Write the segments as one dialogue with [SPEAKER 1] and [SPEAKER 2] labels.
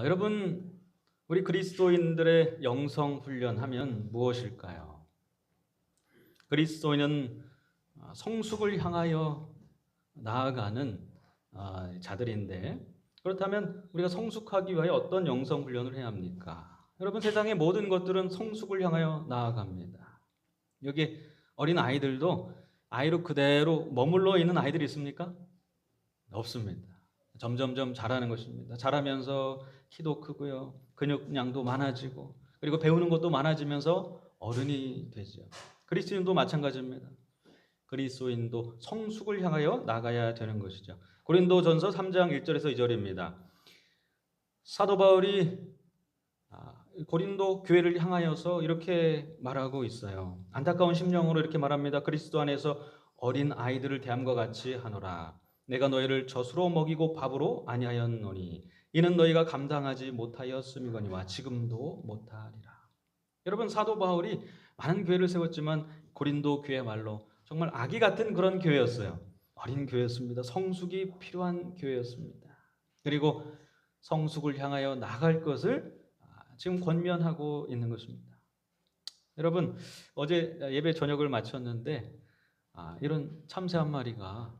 [SPEAKER 1] 여러분, 우리 그리스도인들의 영성 훈련하면 무엇일까요? 그리스도인은 성숙을 향하여 나아가는 자들인데, 그렇다면 우리가 성숙하기 위하여 어떤 영성 훈련을 해야 합니까? 여러분, 세상의 모든 것들은 성숙을 향하여 나아갑니다. 여기 어린 아이들도 아이로 그대로 머물러 있는 아이들이 있습니까? 없습니다. 점점점 자라는 것입니다. 자라면서 키도 크고요, 근육량도 많아지고, 그리고 배우는 것도 많아지면서 어른이 되죠. 그리스도인도 마찬가지입니다. 그리스도인도 성숙을 향하여 나가야 되는 것이죠. 고린도전서 3장 1절에서 2절입니다. 사도 바울이 고린도 교회를 향하여서 이렇게 말하고 있어요. 안타까운 심령으로 이렇게 말합니다. 그리스도 안에서 어린 아이들을 대함과 같이 하노라. 내가 너희를 젖으로 먹이고 밥으로 아니하였노니 이는 너희가 감당하지 못하였음이거니와 지금도 못하리라. 여러분, 사도 바울이 많은 교회를 세웠지만 고린도 교회 말로 정말 아기 같은 그런 교회였어요. 어린 교회였습니다. 성숙이 필요한 교회였습니다. 그리고 성숙을 향하여 나갈 것을 지금 권면하고 있는 것입니다. 여러분, 어제 예배 저녁을 마쳤는데 이런 참새 한 마리가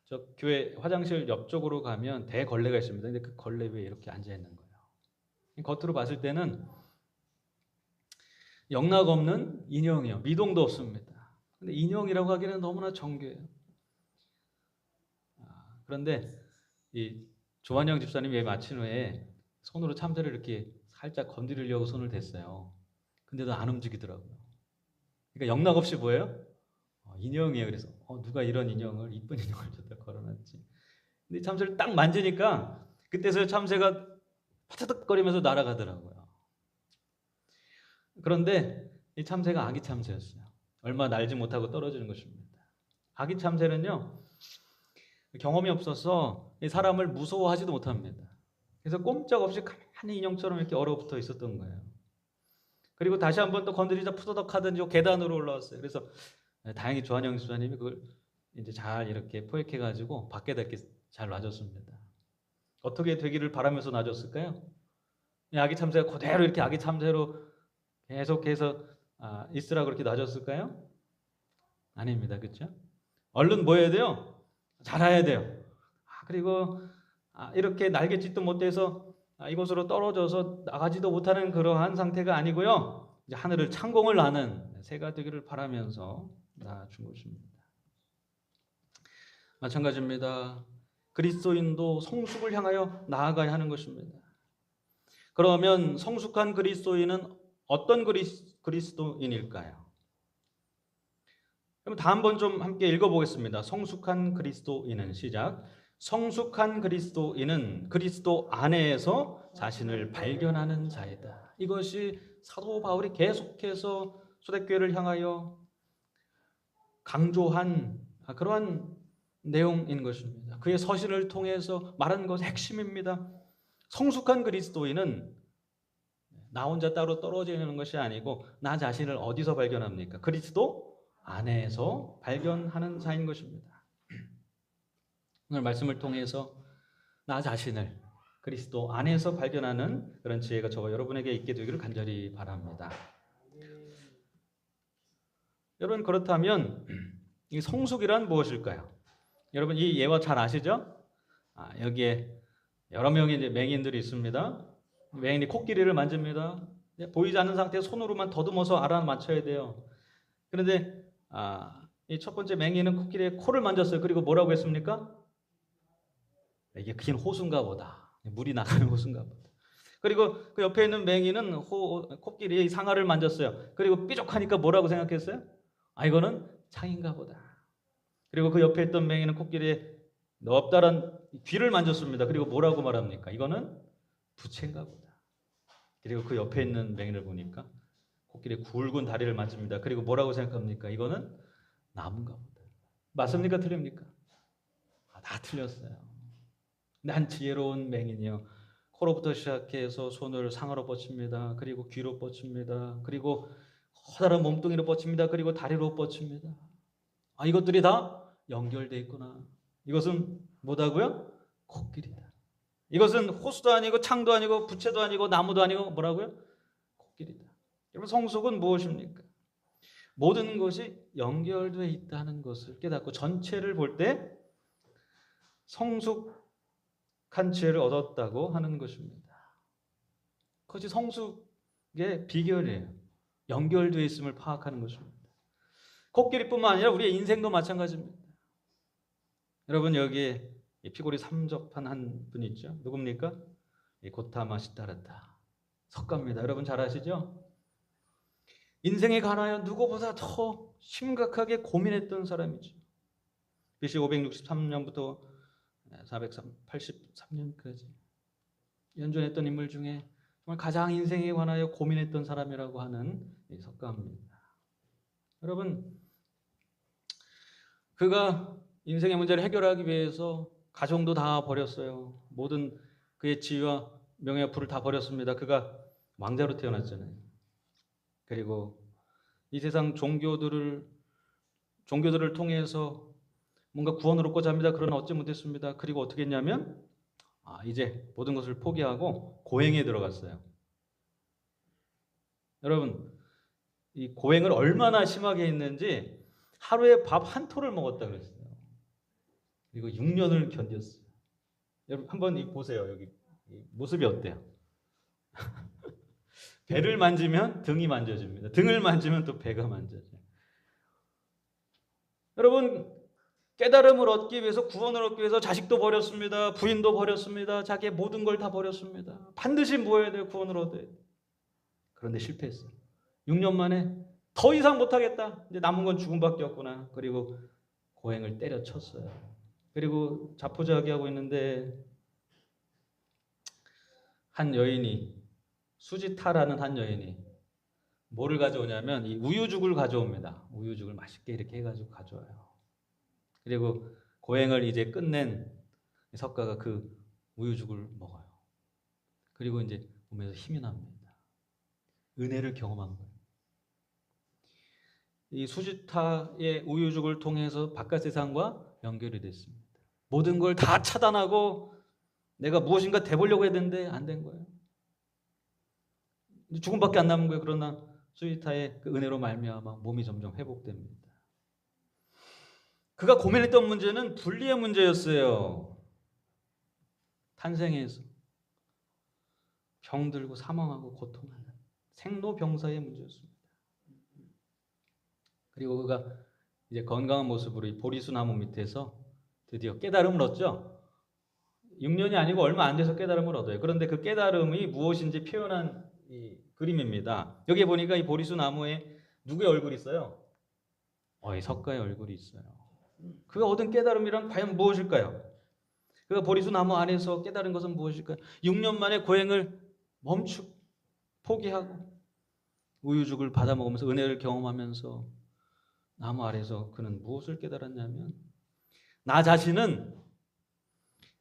[SPEAKER 1] 저 교회 화장실 옆쪽으로 가면 대걸레가 있습니다. 근데 그 걸레 위에 이렇게 앉아 있는 거예요. 겉으로 봤을 때는 영락 없는 인형이에요. 미동도 없습니다. 근데 인형이라고 하기에는 너무나 정교해요. 그런데 이 조한영 집사님이 예배 마친 후에 손으로 참새를 이렇게 살짝 건드리려고 손을 댔어요. 근데도 안 움직이더라고요. 그러니까 영락 없이 보여요? 인형이에요. 그래서 누가 이런 인형을, 이쁜 인형을 저기다 걸어놨지. 근데 참새를 딱 만지니까 그때서야 참새가 파타득거리면서 날아가더라고요. 그런데 이 참새가 아기 참새였어요. 얼마 날지 못하고 떨어지는 것입니다. 아기 참새는요, 경험이 없어서 사람을 무서워하지도 못합니다. 그래서 꼼짝없이 가만히 인형처럼 이렇게 얼어붙어 있었던 거예요. 그리고 다시 한번 또 건드리자 푸더덕 하더니 계단으로 올라왔어요. 그래서 다행히 조한영 집사님이 그걸 이제 잘 이렇게 포획해가지고 밖에다 이렇게 잘 놔줬습니다. 어떻게 되기를 바라면서 놔줬을까요? 아기 참새가 그대로 이렇게 아기 참새로 계속해서 있으라고 그렇게 놔줬을까요? 아닙니다. 그렇죠? 얼른 뭐 해야 돼요? 자라야 돼요. 그리고 이렇게 날갯짓도 못해서 이곳으로 떨어져서 나가지도 못하는 그러한 상태가 아니고요, 이제 하늘을 창공을 나는 새가 되기를 바라면서 낳아준 것입니다. 마찬가지입니다. 그리스도인도 성숙을 향하여 나아가야 하는 것입니다. 그러면 성숙한 그리스도인은 어떤 그리스도인일까요? 그럼 다 한번 좀 함께 읽어보겠습니다. 성숙한 그리스도인은, 시작. 성숙한 그리스도인은 그리스도 안에서 자신을 발견하는 자이다. 이것이 사도 바울이 계속해서 초대교회를 향하여 강조한 그러한 내용인 것입니다. 그의 서신을 통해서 말한 것의 핵심입니다. 성숙한 그리스도인은 나 혼자 따로 떨어져 있는 것이 아니고 나 자신을 어디서 발견합니까? 그리스도 안에서 발견하는 자인 것입니다. 오늘 말씀을 통해서 나 자신을 그리스도 안에서 발견하는 그런 지혜가 저와 여러분에게 있게 되기를 간절히 바랍니다. 여러분, 그렇다면 이 성숙이란 무엇일까요? 여러분, 이 예화 잘 아시죠? 여기에 여러 명의 이제 맹인들이 있습니다. 맹인이 코끼리를 만집니다. 보이지 않는 상태에서 손으로만 더듬어서 알아맞혀야 돼요. 그런데 이 첫 번째 맹인은 코끼리의 코를 만졌어요. 그리고 뭐라고 했습니까? 이게 긴 호수인가 보다. 물이 나가는 호수인가 보다. 그리고 그 옆에 있는 맹인은 코끼리의 상아를 만졌어요. 그리고 삐죽하니까 뭐라고 생각했어요? 이거는 창인가 보다. 그리고 그 옆에 있던 맹인은 코끼리의 넓다란 귀를 만졌습니다. 그리고 뭐라고 말합니까? 이거는 부채인가 보다. 그리고 그 옆에 있는 맹인을 보니까 코끼리의 굵은 다리를 만집니다. 그리고 뭐라고 생각합니까? 이거는 나무인가 보다. 맞습니까? 틀립니까? 다 틀렸어요. 난 지혜로운 맹인이요, 코로부터 시작해서 손을 상하로 뻗칩니다. 그리고 귀로 뻗칩니다. 그리고 커다란 몸뚱이로 뻗칩니다. 그리고 다리로 뻗칩니다. 이것들이 다 연결되어 있구나. 이것은 뭐다고요? 코끼리다. 이것은 호수도 아니고 창도 아니고 부채도 아니고 나무도 아니고 뭐라고요? 코끼리다. 여러분 성숙은 무엇입니까? 모든 것이 연결되어 있다는 것을 깨닫고 전체를 볼 때 성숙한 지혜를 얻었다고 하는 것입니다. 그것이 성숙의 비결이에요. 연결되어 있음을 파악하는 것입니다. 코끼리뿐만 아니라 우리의 인생도 마찬가지입니다. 여러분 여기에 피골이 삼접한 한 분이 있죠. 누굽니까? 고타마 시타르타 석가입니다. 여러분 잘 아시죠? 인생에 관하여 누구보다 더 심각하게 고민했던 사람이죠. BC 563년부터 483년까지 연존했던 인물 중에 정말 가장 인생에 관하여 고민했던 사람이라고 하는 석가입니다. 여러분 그가 인생의 문제를 해결하기 위해서 가정도 다 버렸어요. 모든 그의 지위와 명예와 부를 다 버렸습니다. 그가 왕자로 태어났잖아요. 그리고 이 세상 종교들을 통해서 뭔가 구원을 얻고자 합니다. 그러나 얻지 못했습니다. 그리고 어떻게 했냐면 이제 모든 것을 포기하고 고행에 들어갔어요. 여러분 이 고행을 얼마나 심하게 했는지 하루에 밥 한 톨을 먹었다 그랬어요. 그리고 6년을 견뎠어요. 여러분 한번 보세요. 여기 모습이 어때요? 배를 만지면 등이 만져집니다. 등을 만지면 또 배가 만져져요. 여러분 깨달음을 얻기 위해서 구원을 얻기 위해서 자식도 버렸습니다. 부인도 버렸습니다. 자기의 모든 걸 다 버렸습니다. 반드시 뭐 해야 돼요? 구원을 얻어야 돼요. 그런데 실패했어요. 6년 만에 더 이상 못하겠다. 이제 남은 건 죽음밖에 없구나. 그리고 고행을 때려쳤어요. 그리고 자포자기하고 있는데 한 여인이 수지타라는 한 여인이 뭐를 가져오냐면 이 우유죽을 가져옵니다. 우유죽을 맛있게 이렇게 해가지고 가져와요. 그리고 고행을 이제 끝낸 석가가 그 우유죽을 먹어요. 그리고 이제 몸에서 힘이 납니다. 은혜를 경험한 거예요. 이 수지타의 우유죽을 통해서 바깥 세상과 연결이 됐습니다. 모든 걸 다 차단하고 내가 무엇인가 돼보려고 했는데 안 된 거예요. 죽음밖에 안 남은 거예요. 그러나 수지타의 그 은혜로 말미암아 몸이 점점 회복됩니다. 그가 고민했던 문제는 분리의 문제였어요. 탄생에서 병들고 사망하고 고통하는 생로병사의 문제였습니다. 그리고 그가 이제 건강한 모습으로 이 보리수 나무 밑에서 드디어 깨달음을 얻죠. 6년이 아니고 얼마 안 돼서 깨달음을 얻어요. 그런데 그 깨달음이 무엇인지 표현한 이 그림입니다. 여기 보니까 이 보리수 나무에 누구의 얼굴이 있어요? 이 석가의 얼굴이 있어요. 그가 얻은 깨달음이란 과연 무엇일까요? 그가 보리수 나무 안에서 깨달은 것은 무엇일까요? 6년 만에 고행을 포기하고 우유죽을 받아 먹으면서 은혜를 경험하면서 나무 아래서 그는 무엇을 깨달았냐면 나 자신은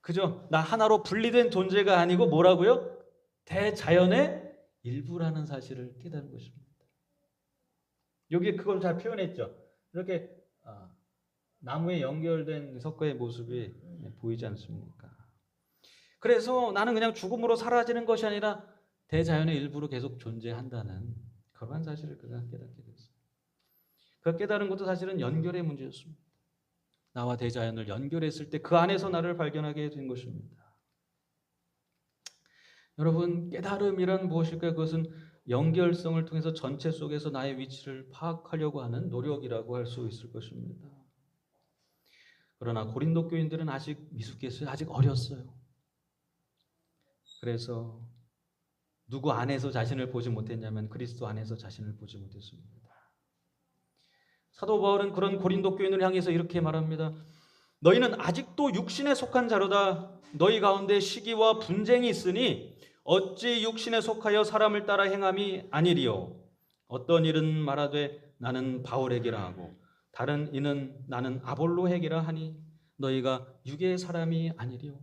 [SPEAKER 1] 그저 나 하나로 분리된 존재가 아니고 뭐라고요? 대자연의 일부라는 사실을 깨달은 것입니다. 여기에 그걸 잘 표현했죠. 이렇게 나무에 연결된 석가의 모습이 보이지 않습니까? 그래서 나는 그냥 죽음으로 사라지는 것이 아니라 대자연의 일부로 계속 존재한다는 그러한 사실을 그가 깨닫게 됐어요. 그가 깨달은 것도 사실은 연결의 문제였습니다. 나와 대자연을 연결했을 때 그 안에서 나를 발견하게 된 것입니다. 여러분 깨달음이란 무엇일까요? 그것은 연결성을 통해서 전체 속에서 나의 위치를 파악하려고 하는 노력이라고 할 수 있을 것입니다. 그러나 고린도 교인들은 아직 미숙했어요. 아직 어렸어요. 그래서 누구 안에서 자신을 보지 못했냐면 그리스도 안에서 자신을 보지 못했습니다. 사도 바울은 그런 고린도 교인을 향해서 이렇게 말합니다. 너희는 아직도 육신에 속한 자로다. 너희 가운데 시기와 분쟁이 있으니 어찌 육신에 속하여 사람을 따라 행함이 아니리요. 어떤 일은 말하되 나는 바울에게라 하고 다른 이는 나는 아볼로에게라 하니 너희가 육의 사람이 아니리요.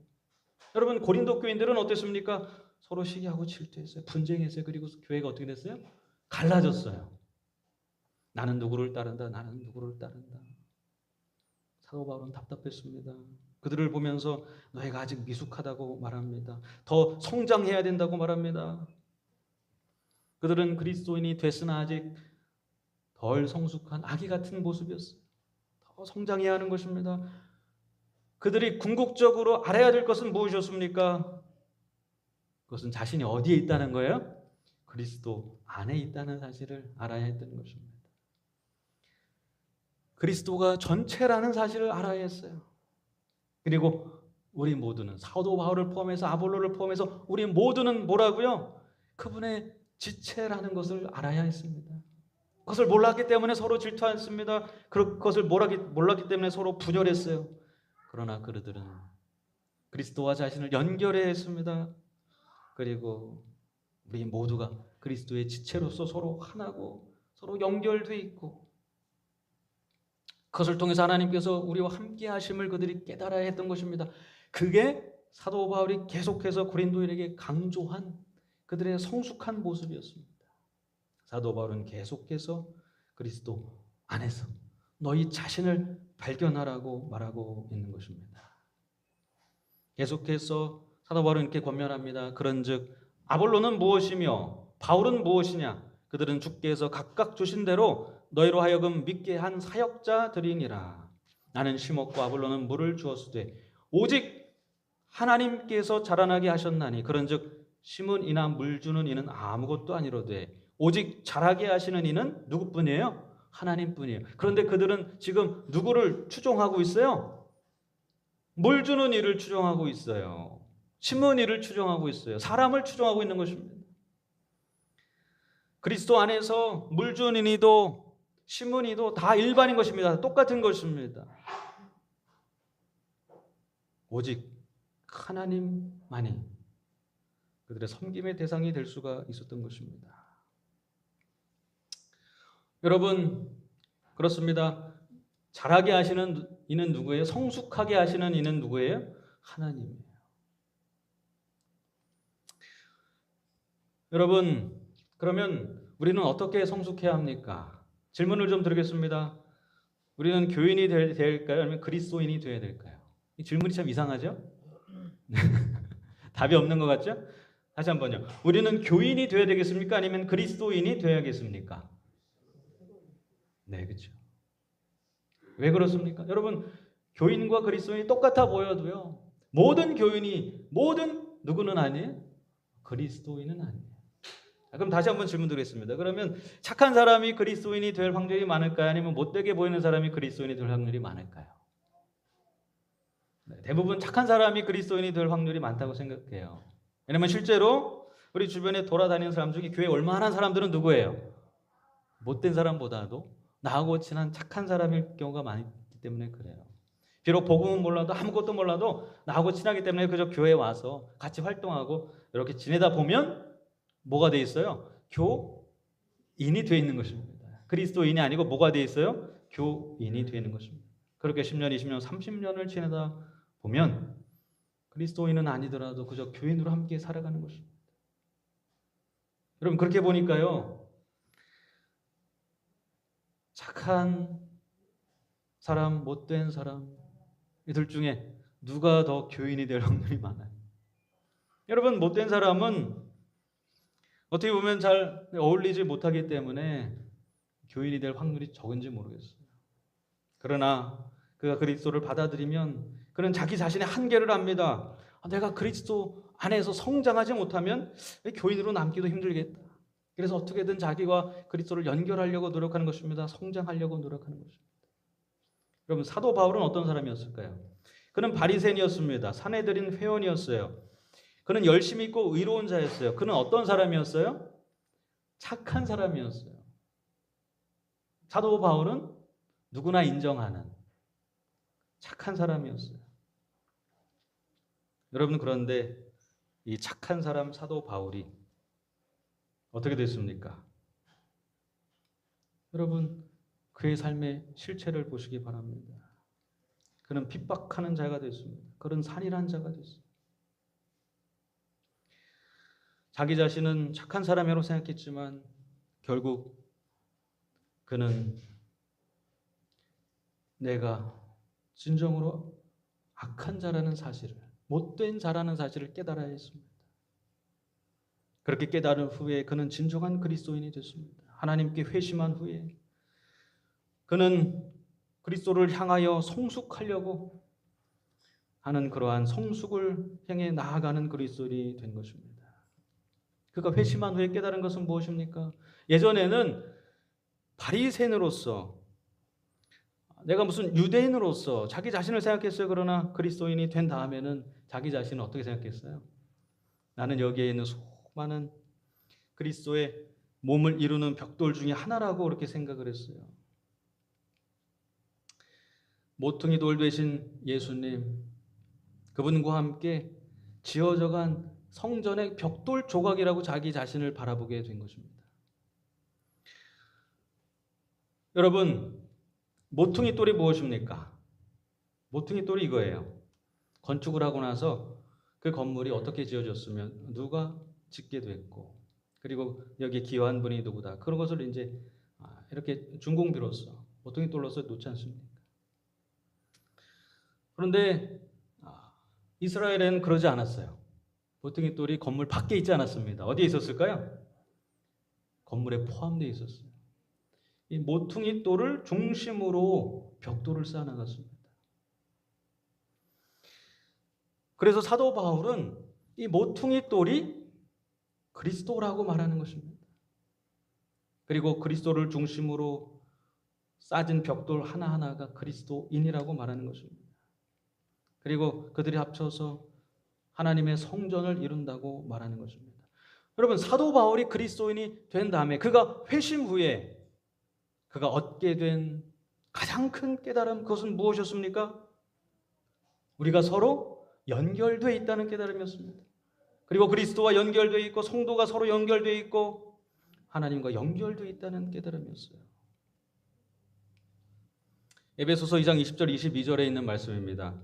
[SPEAKER 1] 여러분 고린도 교인들은 어땠습니까? 서로 시기하고 질투했어요. 분쟁했어요. 그리고 교회가 어떻게 됐어요? 갈라졌어요. 나는 누구를 따른다. 나는 누구를 따른다. 사도 바울은 답답했습니다. 그들을 보면서 너희가 아직 미숙하다고 말합니다. 더 성장해야 된다고 말합니다. 그들은 그리스도인이 됐으나 아직 덜 성숙한 아기 같은 모습이었어요. 더 성장해야 하는 것입니다. 그들이 궁극적으로 알아야 될 것은 무엇이었습니까? 그것은 자신이 어디에 있다는 거예요? 그리스도 안에 있다는 사실을 알아야 했던 것입니다. 그리스도가 전체라는 사실을 알아야 했어요. 그리고 우리 모두는 사도 바울을 포함해서 아볼로를 포함해서 우리 모두는 뭐라고요? 그분의 지체라는 것을 알아야 했습니다. 그것을 몰랐기 때문에 서로 질투했습니다. 그것을 몰랐기 때문에 서로 분열했어요. 그러나 그들은 그리스도와 자신을 연결해야 했습니다. 그리고 우리 모두가 그리스도의 지체로서 서로 하나고 서로 연결돼 있고 그것을 통해서 하나님께서 우리와 함께 하심을 그들이 깨달아야 했던 것입니다. 그게 사도 바울이 계속해서 고린도인에게 강조한 그들의 성숙한 모습이었습니다. 사도 바울은 계속해서 그리스도 안에서 너희 자신을 발견하라고 말하고 있는 것입니다. 계속해서 사도 바울은 이렇게 권면합니다. 그런즉 아볼로는 무엇이며 바울은 무엇이냐? 그들은 주께서 각각 주신 대로 너희로 하여금 믿게 한 사역자들이니라. 나는 심었고 아볼로는 물을 주었으되 오직 하나님께서 자라나게 하셨나니 그런즉 심은 이나 물 주는 이는 아무것도 아니로되 오직 자라게 하시는 이는 누구뿐이에요? 하나님뿐이에요. 그런데 그들은 지금 누구를 추종하고 있어요? 물 주는 이를 추종하고 있어요. 심은 이를 추종하고 있어요. 사람을 추종하고 있는 것입니다. 그리스도 안에서 물 주는 이도 심은 이도 다 일반인 것입니다. 똑같은 것입니다. 오직 하나님만이 그들의 섬김의 대상이 될 수가 있었던 것입니다. 여러분, 그렇습니다. 자라게 하시는 이는 누구예요? 성숙하게 하시는 이는 누구예요? 하나님이에요. 여러분, 그러면 우리는 어떻게 성숙해야 합니까? 질문을 좀 드리겠습니다. 우리는 교인이 될까요? 아니면 그리스도인이 되어야 될까요? 이 질문이 참 이상하죠? 답이 없는 것 같죠? 다시 한번요. 우리는 교인이 되어야 되겠습니까? 아니면 그리스도인이 되어야겠습니까? 네, 그렇죠. 왜 그렇습니까? 여러분, 교인과 그리스도인이 똑같아 보여도요. 모든 교인이 누구는 아니에요? 그리스도인은 아니에요. 그럼 다시 한번 질문 드리겠습니다. 그러면 착한 사람이 그리스도인이 될 확률이 많을까요? 아니면 못되게 보이는 사람이 그리스도인이 될 확률이 많을까요? 네, 대부분 착한 사람이 그리스도인이 될 확률이 많다고 생각해요. 왜냐하면 실제로 우리 주변에 돌아다니는 사람 중에 교회 얼마나 사람들은 누구예요? 못된 사람보다도 나하고 친한 착한 사람일 경우가 많기 때문에 그래요. 비록 복음은 몰라도 아무것도 몰라도 나하고 친하기 때문에 그저 교회에 와서 같이 활동하고 이렇게 지내다 보면 뭐가 돼 있어요? 교인이 돼 있는 것입니다. 그리스도인이 아니고 뭐가 돼 있어요? 교인이 돼 있는 것입니다. 그렇게 10년, 20년, 30년을 지내다 보면 그리스도인은 아니더라도 그저 교인으로 함께 살아가는 것입니다. 여러분 그렇게 보니까요. 착한 사람, 못된 사람 이들 중에 누가 더 교인이 될 확률이 많아요? 여러분 못된 사람은 어떻게 보면 잘 어울리지 못하기 때문에 교인이 될 확률이 적은지 모르겠어요. 그러나 그가 그리스도를 받아들이면 그는 자기 자신의 한계를 압니다. 내가 그리스도 안에서 성장하지 못하면 교인으로 남기도 힘들겠다. 그래서 어떻게든 자기와 그리스도를 연결하려고 노력하는 것입니다. 성장하려고 노력하는 것입니다. 여러분 사도 바울은 어떤 사람이었을까요? 그는 바리새인이었습니다. 사내들인 회원이었어요. 그는 열심히 있고 의로운 자였어요. 그는 어떤 사람이었어요? 착한 사람이었어요. 사도 바울은 누구나 인정하는 착한 사람이었어요. 여러분 그런데 이 착한 사람 사도 바울이 어떻게 됐습니까? 여러분 그의 삶의 실체를 보시기 바랍니다. 그는 핍박하는 자가 됐습니다. 그는 살인한 자가 됐습니다. 자기 자신은 착한 사람이라고 생각했지만 결국 그는 내가 진정으로 악한 자라는 사실을, 못된 자라는 사실을 깨달아야 했습니다. 그렇게 깨달은 후에 그는 진정한 그리스도인이 됐습니다. 하나님께 회심한 후에 그는 그리스도를 향하여 성숙하려고 하는 그러한 성숙을 향해 나아가는 그리스도인이 된 것입니다. 그가 회심한 후에 깨달은 것은 무엇입니까? 예전에는 바리새인으로서, 내가 무슨 유대인으로서 자기 자신을 생각했어요. 그러나 그리스도인이 된 다음에는 자기 자신을 어떻게 생각했어요? 나는 여기에 있는 수많은 그리스도의 몸을 이루는 벽돌 중에 하나라고 그렇게 생각을 했어요. 모퉁이 돌 되신 예수님, 그분과 함께 지어져간 성전의 벽돌 조각이라고 자기 자신을 바라보게 된 것입니다. 여러분, 모퉁이 돌이 무엇입니까? 모퉁이 돌이 이거예요. 건축을 하고 나서 그 건물이 어떻게 지어졌으면 누가 짓게 됐고, 그리고 여기에 기여한 분이 누구다. 그런 것을 이제 이렇게 준공비로서 모퉁이 돌로서 놓지 않습니까? 그런데 이스라엘에는 그러지 않았어요. 모퉁이 돌이 건물 밖에 있지 않았습니다. 어디에 있었을까요? 건물에 포함되어 있었어요. 이 모퉁이 돌을 중심으로 벽돌을 쌓아나갔습니다. 그래서 사도 바울은 이 모퉁이 돌이 그리스도라고 말하는 것입니다. 그리고 그리스도를 중심으로 쌓은 벽돌 하나하나가 그리스도인이라고 말하는 것입니다. 그리고 그들이 합쳐서 하나님의 성전을 이룬다고 말하는 것입니다. 여러분, 사도 바울이 그리스도인이 된 다음에 그가 회심 후에 그가 얻게 된 가장 큰 깨달음, 그것은 무엇이었습니까? 우리가 서로 연결되어 있다는 깨달음이었습니다. 그리고 그리스도와 연결되어 있고 성도가 서로 연결되어 있고 하나님과 연결되어 있다는 깨달음이었어요. 에베소서 2장 20절 22절에 있는 말씀입니다.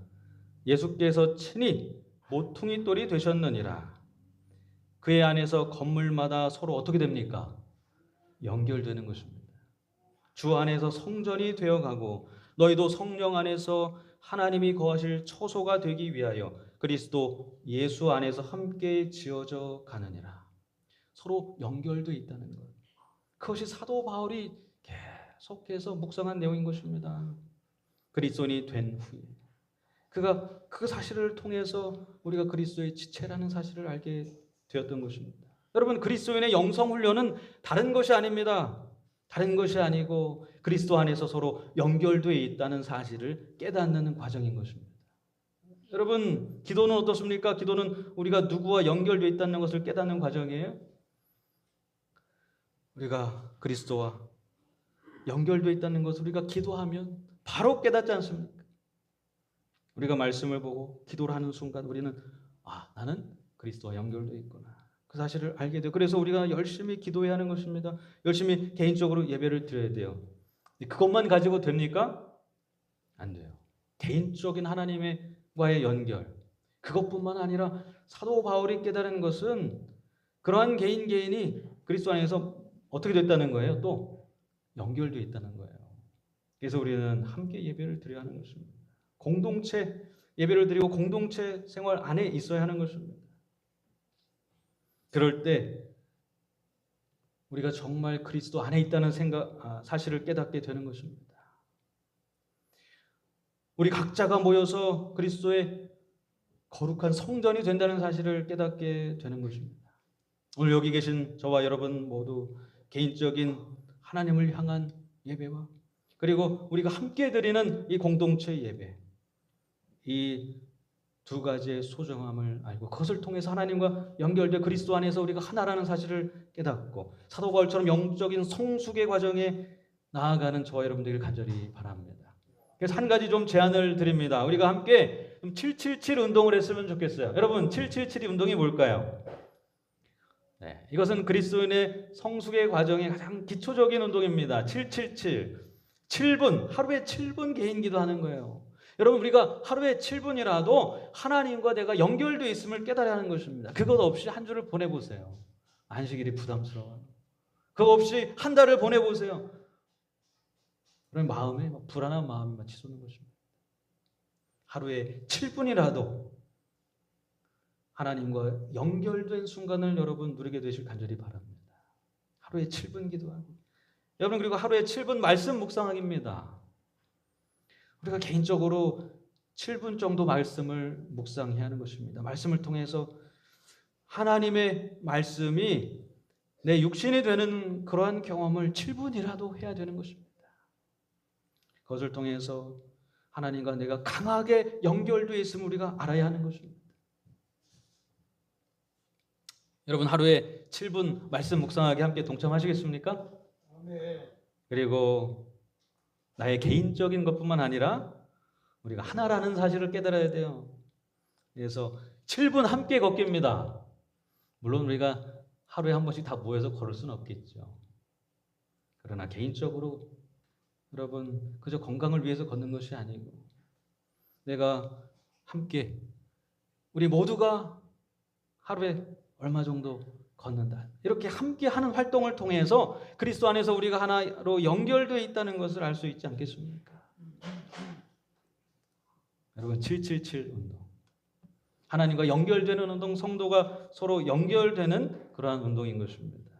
[SPEAKER 1] 예수께서 친히 모퉁이 돌이 되셨느니라. 그의 안에서 건물마다 서로 어떻게 됩니까? 연결되는 것입니다. 주 안에서 성전이 되어가고 너희도 성령 안에서 하나님이 거하실 처소가 되기 위하여 그리스도 예수 안에서 함께 지어져 가느니라. 서로 연결되어 있다는 것. 그것이 사도 바울이 계속해서 묵상한 내용인 것입니다. 그리스도인이 된 후에 그가 그 사실을 통해서 우리가 그리스도의 지체라는 사실을 알게 되었던 것입니다. 여러분, 그리스도인의 영성 훈련은 다른 것이 아닙니다. 다른 것이 아니고 그리스도 안에서 서로 연결되어 있다는 사실을 깨닫는 과정인 것입니다. 여러분, 기도는 어떻습니까? 기도는 우리가 누구와 연결되어 있다는 것을 깨닫는 과정이에요. 우리가 그리스도와 연결되어 있다는 것을 우리가 기도하면 바로 깨닫지 않습니까? 우리가 말씀을 보고 기도를 하는 순간 우리는 나는 그리스도와 연결되어 있구나. 그 사실을 알게 돼요. 그래서 우리가 열심히 기도해야 하는 것입니다. 열심히 개인적으로 예배를 드려야 돼요. 그것만 가지고 됩니까? 안 돼요. 개인적인 하나님과의 연결, 그것뿐만 아니라 사도 바울이 깨달은 것은 그러한 개인이 그리스도 안에서 어떻게 됐다는 거예요? 또 연결되어 있다는 거예요. 그래서 우리는 함께 예배를 드려야 하는 것입니다. 공동체 예배를 드리고 공동체 생활 안에 있어야 하는 것입니다. 그럴 때 우리가 정말 그리스도 안에 있다는 사실을 깨닫게 되는 것입니다. 우리 각자가 모여서 그리스도의 거룩한 성전이 된다는 사실을 깨닫게 되는 것입니다. 오늘 여기 계신 저와 여러분 모두 개인적인 하나님을 향한 예배와 그리고 우리가 함께 드리는 이 공동체 예배, 이 두 가지의 소중함을 알고 그것을 통해서 하나님과 연결돼 그리스도 안에서 우리가 하나라는 사실을 깨닫고 사도 바울처럼 영적인 성숙의 과정에 나아가는 저와 여러분들을 간절히 바랍니다. 그래서 한 가지 좀 제안을 드립니다. 우리가 함께 777 운동을 했으면 좋겠어요. 여러분, 777 운동이 뭘까요? 네, 이것은 그리스도인의 성숙의 과정의 가장 기초적인 운동입니다. 777. 7분, 하루에 7분 개인 기도하는 거예요. 여러분, 우리가 하루에 7분이라도 하나님과 내가 연결되어 있음을 깨달아야 하는 것입니다. 그것 없이 한 주를 보내보세요. 안식일이 부담스러워요. 그거 없이 한 달을 보내보세요. 그럼 마음에 불안한 마음이 치솟는 것입니다. 하루에 7분이라도 하나님과 연결된 순간을 여러분 누리게 되실 간절히 바랍니다. 하루에 7분 기도하고, 여러분 그리고 하루에 7분 말씀 묵상하기입니다. 우리가 개인적으로 7분 정도 말씀을 묵상해야 하는 것입니다. 말씀을 통해서 하나님의 말씀이 내 육신이 되는 그러한 경험을 7분이라도 해야 되는 것입니다. 그것을 통해서 하나님과 내가 강하게 연결되어 있음을 우리가 알아야 하는 것입니다. 여러분 하루에 7분 말씀 묵상하기 함께 동참하시겠습니까? 그리고 나의 개인적인 것뿐만 아니라 우리가 하나라는 사실을 깨달아야 돼요. 그래서 7분 함께 걷기입니다. 물론 우리가 하루에 한 번씩 다 모여서 걸을 수는 없겠죠. 그러나 개인적으로 여러분 그저 건강을 위해서 걷는 것이 아니고 내가 함께 우리 모두가 하루에 얼마 정도 걷는다. 이렇게 함께 하는 활동을 통해서 그리스도 안에서 우리가 하나로 연결되어 있다는 것을 알 수 있지 않겠습니까? 여러분 777 운동. 하나님과 연결되는 운동, 성도가 서로 연결되는 그러한 운동인 것입니다.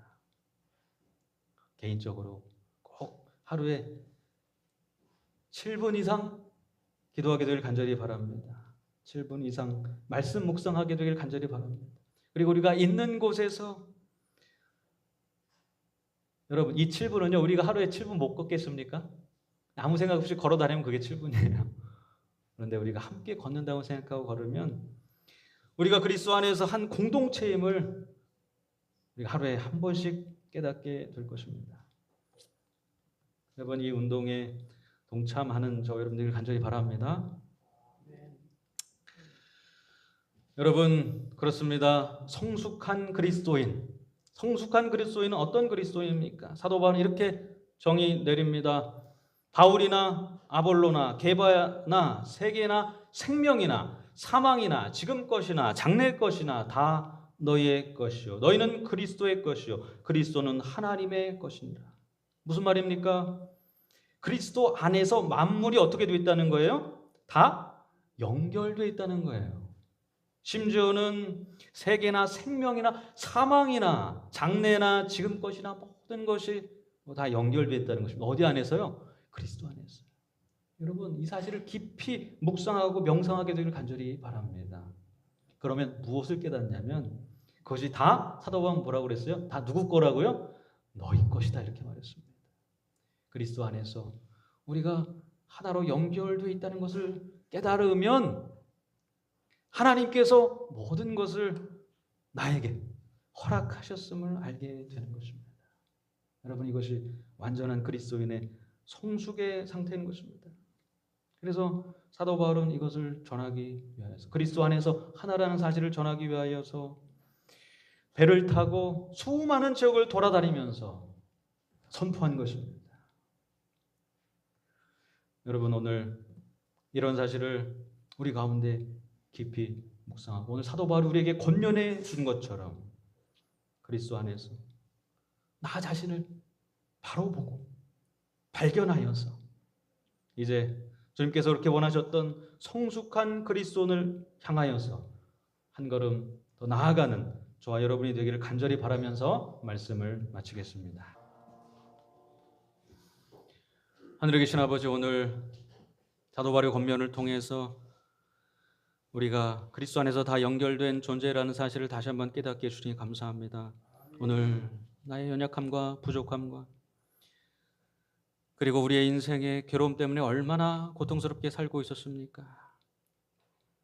[SPEAKER 1] 개인적으로 꼭 하루에 7분 이상 기도하게 되길 간절히 바랍니다. 7분 이상 말씀 묵상하게 되길 간절히 바랍니다. 그리고 우리가 있는 곳에서 여러분 이 7분은요 우리가 하루에 7분 못 걷겠습니까? 아무 생각 없이 걸어 다니면 그게 7분이에요. 그런데 우리가 함께 걷는다고 생각하고 걸으면 우리가 그리스도 안에서 한 공동체임을 우리가 하루에 한 번씩 깨닫게 될 것입니다. 여러분 이 운동에 동참하는 저 여러분들 간절히 바랍니다. 여러분 그렇습니다. 성숙한 그리스도인은 어떤 그리스도인입니까? 사도 바울은 이렇게 정의 내립니다. 바울이나 아볼로나 게바나 세계나 생명이나 사망이나 지금 것이나 장래 것이나 다 너희의 것이요 너희는 그리스도의 것이요 그리스도는 하나님의 것이니라. 무슨 말입니까? 그리스도 안에서 만물이 어떻게 되어 있다는 거예요? 다 연결되어 있다는 거예요. 심지어는 세계나 생명이나 사망이나 장래나 지금 것이나 모든 것이 다 연결되어 있다는 것입니다. 어디 안에서요? 그리스도 안에서. 여러분 이 사실을 깊이 묵상하고 명상하게 되기를 간절히 바랍니다. 그러면 무엇을 깨닫냐면 그것이 다 사도 바울은 뭐라고 그랬어요? 다 누구 거라고요? 너희 것이다 이렇게 말했습니다. 그리스도 안에서 우리가 하나로 연결되어 있다는 것을 깨달으면 하나님께서 모든 것을 나에게 허락하셨음을 알게 되는 것입니다. 여러분 이것이 완전한 그리스도인의 성숙의 상태인 것입니다. 그래서 사도 바울은 이것을 전하기 위하여서 그리스도 안에서 하나라는 사실을 전하기 위하여서 배를 타고 수많은 지역을 돌아다니면서 선포한 것입니다. 여러분 오늘 이런 사실을 우리 가운데 깊이 묵상하고 오늘 사도 바울이 우리에게 권면해 준 것처럼 그리스도 안에서 나 자신을 바로 보고 발견하여서 이제 주님께서 그렇게 원하셨던 성숙한 그리스도인을 향하여서 한 걸음 더 나아가는 저와 여러분이 되기를 간절히 바라면서 말씀을 마치겠습니다. 하늘에 계신 아버지, 오늘 사도 바울의 권면을 통해서 우리가 그리스도 안에서 다 연결된 존재라는 사실을 다시 한번 깨닫게 해주시니 감사합니다. 오늘 나의 연약함과 부족함과 그리고 우리의 인생의 괴로움 때문에 얼마나 고통스럽게 살고 있었습니까?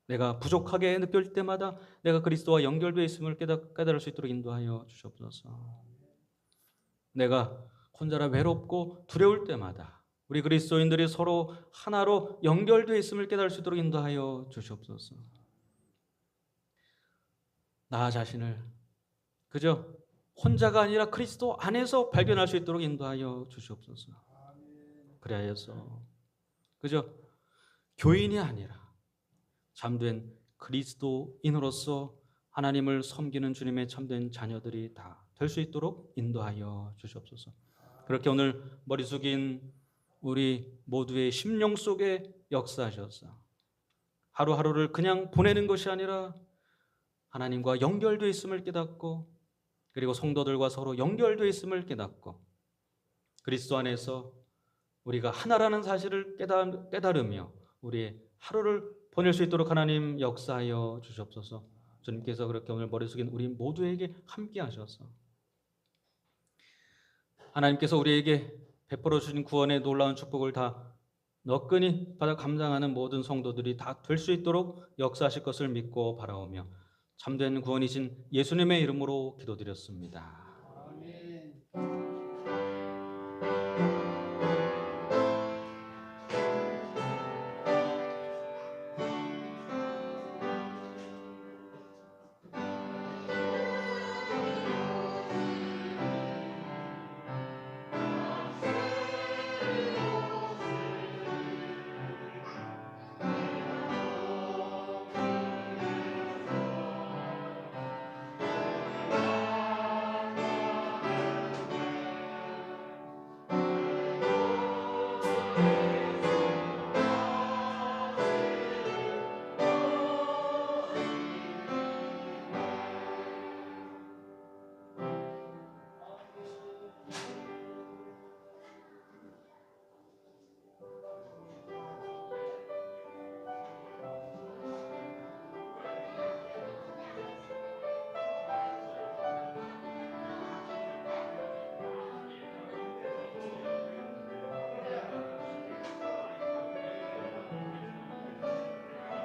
[SPEAKER 1] 내가 부족하게 느낄 때마다 내가 그리스도와 연결되어 있음을 깨달을 수 있도록 인도하여 주시옵소서. 내가 혼자라 외롭고 두려울 때마다 우리 그리스도인들이 서로 하나로 연결되어 있음을 깨달을 수 있도록 인도하여 주시옵소서. 나 자신을 그저 혼자가 아니라 그리스도 안에서 발견할 수 있도록 인도하여 주시옵소서. 그리하여서 그저 교인이 아니라 참된 그리스도인으로서 하나님을 섬기는 주님의 참된 자녀들이 다 될 수 있도록 인도하여 주시옵소서. 그렇게 오늘 머리 숙인 우리 모두의 심령 속에 역사하셔서 하루하루를 그냥 보내는 것이 아니라 하나님과 연결되어 있음을 깨닫고, 그리고 성도들과 서로 연결되어 있음을 깨닫고, 그리스도 안에서 우리가 하나라는 사실을 깨달으며 우리의 하루를 보낼 수 있도록 하나님 역사하여 주시옵소서. 주님께서 그렇게 오늘 머리 숙인 우리 모두에게 함께 하셔서 하나님께서 우리에게 베풀어 주신 구원의 놀라운 축복을 다 너끈히 받아 감당하는 모든 성도들이 다 될 수 있도록 역사하실 것을 믿고 바라오며 참된 구원이신 예수님의 이름으로 기도드렸습니다.